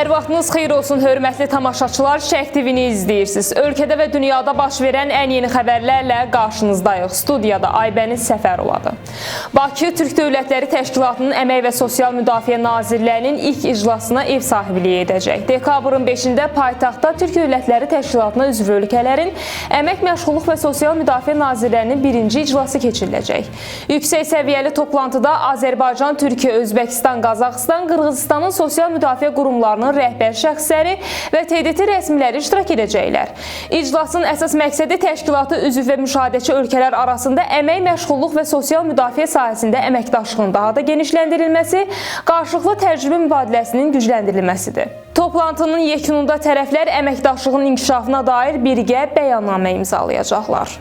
Hər vaxtınız xeyir olsun, hörmətli tamaşaçılar, Şərq TV-ni izləyirsiniz. Ölkədə və dünyada baş verən ən yeni xəbərlərlə qarşınızdayıq. Studiyada Aybəniz Səfərovadır. Bakı Türk Dövlətləri Təşkilatının Əmək və Sosial Müdafiə Nazirlərinin ilk iclasına ev sahibliyi edəcək. Dekabrın 5-də paytaxtda Türk Dövlətləri Təşkilatına üzv ölkələrin Əmək, Məşğulluq və Sosial Müdafiə Nazirlərinin birinci iclası keçiriləcək. Yüksək səviyyəli toplantıda Azərbaycan, Türkiyə, Özbəkistan, Qazaxıstan, Qırğızıstanın sosial müdafiə qurumlarının rəhbər şəxsləri və TDT rəsmiləri iştirak edəcəklər. İclasın əsas məqsədi təşkilatı üzv və müşahidəçi ölkələr arasında əmək, məşğulluq və sosial müdafiə sahəsində əməkdaşlığın daha da genişləndirilməsi, qarşılıqlı təcrübə mübadiləsinin gücləndirilməsidir. Toplantının yekununda tərəflər əməkdaşlığın inkişafına dair birgə bəyannamə imzalayacaqlar.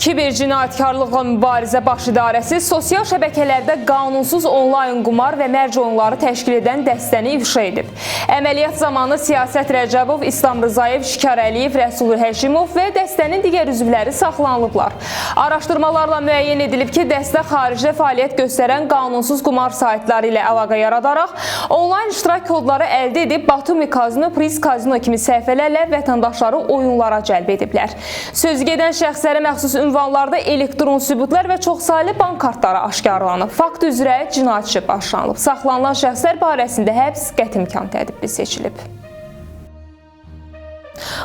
Kiber cinayətkarlıqla mübarizə baş idarəsi sosial şəbəkələrdə qanunsuz onlayn qumar və mərc oyunları təşkil edən dəstəni ifşa edib. Əməliyyat zamanı Siyasət Rəcəbov, İslam Rızayev, Şikar Əliyev, Rəsul Həşimov və dəstənin digər üzvləri saxlanılıblar. Araşdırmalarla müəyyən edilib ki, dəstə xaricdə fəaliyyət göstərən qanunsuz qumar saytları ilə əlaqə yaradaraq onlayn iştirak kodları əldə edib Batumi Kazino, Priz Kazino kimi səhifələrlə vətəndaşları oyunlara cəlb ediblər. Sözügedən şəxslərə məxsus ünvanlarda elektron sübutlar və çoxsaylı bank kartları aşkarlanıb. Fakt üzrə cinayət işi başlanılıb. Saxlanılan şəxslər barəsində həbs qəti imkan tədbiri seçilib.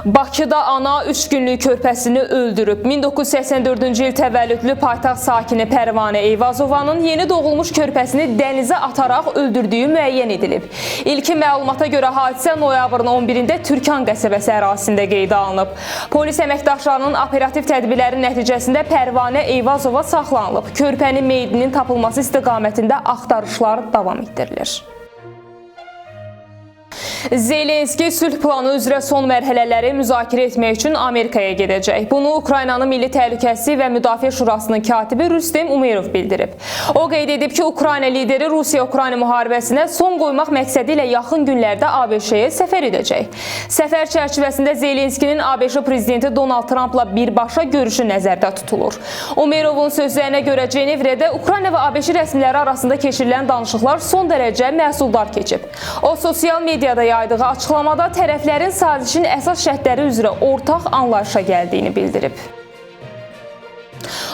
Bakıda ana 3 günlük körpəsini öldürüb. 1984-cü il təvəllüdlü paytaxt sakini Pərvanə Eyvazovanın yeni doğulmuş körpəsini dənizə ataraq öldürdüyü müəyyən edilib. İlkin məlumata görə hadisə noyabrın 11-də Türkan qəsəbəsi ərazisində qeydə alınıb. Polis əməkdaşlarının operativ tədbirləri nəticəsində Pərvanə Eyvazova saxlanılıb. Körpənin meyidinin tapılması istiqamətində axtarışlar davam etdirilir. Zelenski sülh planı üzrə son mərhələləri müzakirə etmək üçün Amerikaya gedəcək. Bunu Ukraynanın Milli Təhlükəsizlik və Müdafiə Şurasının katibi Rüstem Umerov bildirib. O qeyd edib ki, Ukrayna lideri Rusiya-Ukrayna müharibəsinə son qoymaq məqsədi ilə yaxın günlərdə ABŞ-yə səfər edəcək. Səfər çərçivəsində Zelenskinin ABŞ prezidenti Donald Trumpla birbaşa görüşü nəzərdə tutulur. Umerovun sözlərinə görə Cenevrədə Ukrayna və ABŞ rəsmiləri arasında keçirilən danışıqlar son dərəcə məhsuldar keçib. O, sosial mediada yaydığı açıqlamada tərəflərin sazişin əsas şərtləri üzrə ortaq anlayışa gəldiyini bildirib.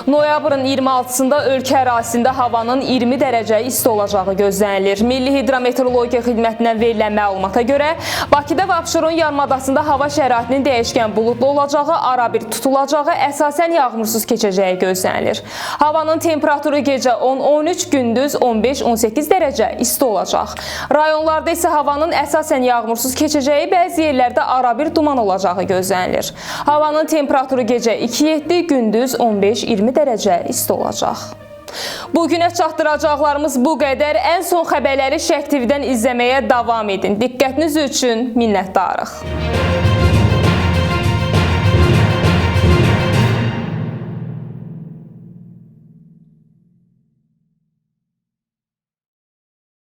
Noyabrın 26-sında ölkə ərazisində havanın 20 dərəcə isti olacağı gözlənilir. Milli Hidrometeorologiya Xidmətindən verilən məlumata görə Bakıda və Abşeron yarımadasında hava şəraitinin dəyişkən buludlu olacağı, arabir tutulacağı, əsasən yağmursuz keçəcəyi gözlənilir. Havanın temperaturu gecə 10-13, gündüz 15-18 dərəcə isti olacaq. Rayonlarda isə havanın əsasən yağmursuz keçəcəyi, bəzi yerlərdə arabir duman olacağı gözlənilir. Havanın temperaturu gecə 2-7, gündüz 15-20 dərəcə isti olacaq. Bugünə çatdıracaqlarımız bu qədər. Ən son xəbərləri Şərq TV-dən izləməyə davam edin. Diqqətiniz üçün minnətdarıq.